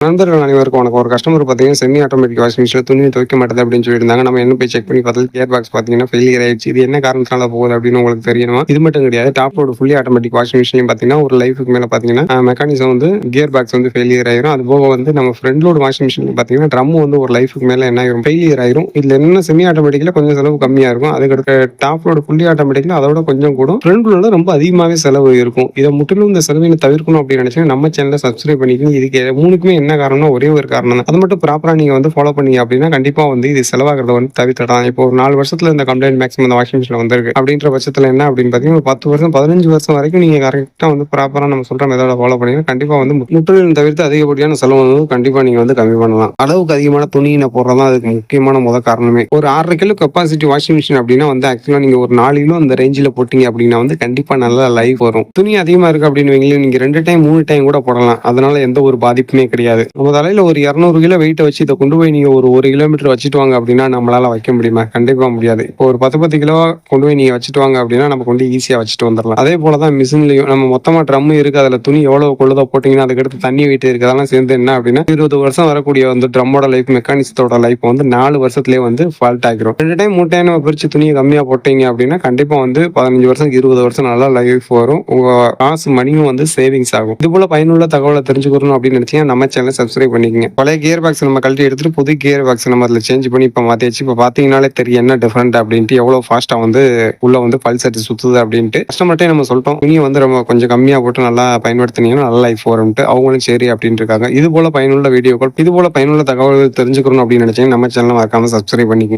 நண்பர்கள் அனைவருக்கும் வணக்கம். ஒரு கஸ்டமர் பார்த்தீங்கன்னா, செமி ஆட்டோமேட்டிக் வாஷிங் மிஷின்ல துணிய துவைக்க மாட்டேது அப்படின்னு சொல்லியிருந்தாங்க. நம்ம என்ன போய் செக் பண்ணி பார்த்தது கியர் பாக்ஸ் பார்த்தீங்கன்னா ஃபெயிலியர் ஆயிடுச்சு. இது என்ன காரணத்தினால போகுது அப்படின்னு உங்களுக்கு தெரியணுமா? இது மட்டும் கிடையாது. Top load fully automatic washing மிஷின்லயும் பார்த்தீங்கன்னா, ஒரு லைஃப்க்கு மேல பார்த்தீங்கன்னா, மெக்கானிசம் வந்து கியர் பாக்ஸ் வந்து ஃபெயிலியர் ஆயிரும். அதுபோக வந்து நம்ம ஃப்ரண்ட் லோட் வாஷிங் மிஷின்ல பார்த்தீங்கன்னா, ட்ரம் வந்து ஒரு லைஃப்க்கு மேல என்ன ஆயிரும்? ஃபெயிலியர் ஆயிரும். இதுல என்ன செமி ஆட்டோமேட்டிக்ல கொஞ்சம் செலவு கம்மியா இருக்கும். அதுக்கடுத்து டாப் லோட் ஃபுல்லி ஆட்டோமேட்டிக்ல அதோட கொஞ்சம் கூடும். ஃப்ரண்ட் லோட்ல ரொம்ப அதிகமாவே செலவு இருக்கும். இதை முற்றிலும் இந்த செலவினை தவிர்க்கணும் அப்படின்னு நினைச்சீங்கன்னா, நம்ம சேனலை சப்ஸ்கிரைப் பண்ணிக்கணும். இதுக்கு மூணுக்குமே என்ன காரணம்னா ஒரே ஒரு காரணம் தான். அது மட்டும் ப்ராப்பரா நீங்க வந்து ஃபாலோ பண்ணீங்க அப்படின்னா கண்டிப்பா வந்து இது செலவாகிறத வந்து தவிர்த்திடலாம். இப்போ ஒரு 4 வருஷத்துல இந்த கம்ப்ளைண்ட் மேக்ஸிமம் இந்த வாஷிங் மிஷின்ல வந்திருக்கு அப்படின்ற பட்சத்துல என்ன அப்படின்னு பாத்தீங்கன்னா 10 வருஷம் 15 வருஷம் வரைக்கும் நீங்க கரெக்டா வந்து ப்ராப்பரா நம்ம சொல்ற மெத்தட ஃபாலோ பண்ணீங்கன்னா கண்டிப்பா வந்து முற்றிலும் தவிர்த்து அதிகப்படியான செலவு வந்து கண்டிப்பா நீங்க வந்து கம்மி பண்ணலாம். அளவுக்கு அதிகமான துணியினை போடுறதா அதுக்கு முக்கியமான காரணமே. ஒரு 6.5 கிலோ கெப்பாசிட்டி வாஷிங் மிஷின் அப்படின்னா வந்து ஆக்சுவலா நீங்க ஒரு 4 கிலோ அந்த ரேஞ்சில போட்டீங்க அப்படின்னா வந்து கண்டிப்பா நல்ல லைஃப் வரும். துணி அதிகமா இருக்கு அப்படின்னு வைங்களேன், நீங்க 2 டைம் 3 டைம் கூட போடலாம். அதனால எந்த ஒரு பாதிப்புமே கிடையாது. நம்ம தலையில ஒரு 200 கிலோ வெயிட்ட வச்சு இதை கொண்டு போய் நீங்க ஒரு 1 கிலோமீட்டர் வச்சுட்டு வாங்க அப்படின்னா நம்மளால வைக்க முடியுமா? கண்டிப்பா முடியாது. இப்போ ஒரு 10 கிலோ கொண்டு போய் நீங்க வச்சுட்டு வாங்க அப்படின்னா நம்ம கொண்டு ஈஸியா வச்சுட்டு வந்துடலாம். அதே போலதான் மிஷின்லயும் நம்ம மொத்தமா ட்ரம் இருக்கு, அதுல துணி எவ்வளவு கொள்ளுதோ போட்டீங்கன்னா அதுக்கடுத்து தண்ணி வெயிட் இருக்கு, அதெல்லாம் சேர்ந்து என்ன அப்படின்னா 20 வருஷம் வரக்கூடிய வந்து ட்ரம்மோட லைஃப் மெக்கானிசத்தோட லைஃப் வந்து 4 வருஷத்துலயே வந்து ஃபால்ட் ஆகிரும். 2 டைம் 3 டைம் நம்ம பிரிச்சு துணியை கம்மியா போட்டீங்க அப்படின்னா கண்டிப்பா வந்து 15 வருஷம் 20 வருஷம் நல்லா லைஃப் வரும். உங்க காசு மணியும் வந்து சேவிங்ஸ் ஆகும். இது போல பயனுள்ள தகவலை தெரிஞ்சுக்கணும் அப்படின்னு நினைச்சீங்கன்னா நம்ம சேனலை சப்ஸ்கிரைப் பண்ணிக்கங்க. பழைய கியர் பாக்ஸ் நம்ம கழட்டி எடுத்துட்டு புது கியர் பாக்ஸ் நம்ம அதில் சேஞ்ச் பண்ணி இப்போ மாற்றியாச்சு. இப்போ பார்த்தீங்கன்னாலே தெரியும் என்ன டிஃப்ரெண்ட் அப்படின்ட்டு, எவ்வளோ ஃபாஸ்ட்டாக வந்து உள்ள வந்து பல்ஸ் அடிச்சு சுற்றுது அப்படின்ட்டு. கஸ்டமர்ட்டே நம்ம சொல்லிட்டோம், துணியை வந்து நம்ம கொஞ்சம் கம்மியாக போட்டு நல்லா பயன்படுத்தினீங்கன்னா நல்ல லைஃப் வரும்ட்டு. அவங்களும் சரி அப்படின்ட்டு இருக்காங்க. இது போல பயனுள்ள வீடியோக்கள், இது போல பயனுள்ள தகவல்கள் தெரிஞ்சுக்கணும் அப்படின்னு நினைச்சீங்கன்னா நம்ம சேனலை மறக்காம சப்ஸ்கிரைப் பண்ணிக்கோங்க.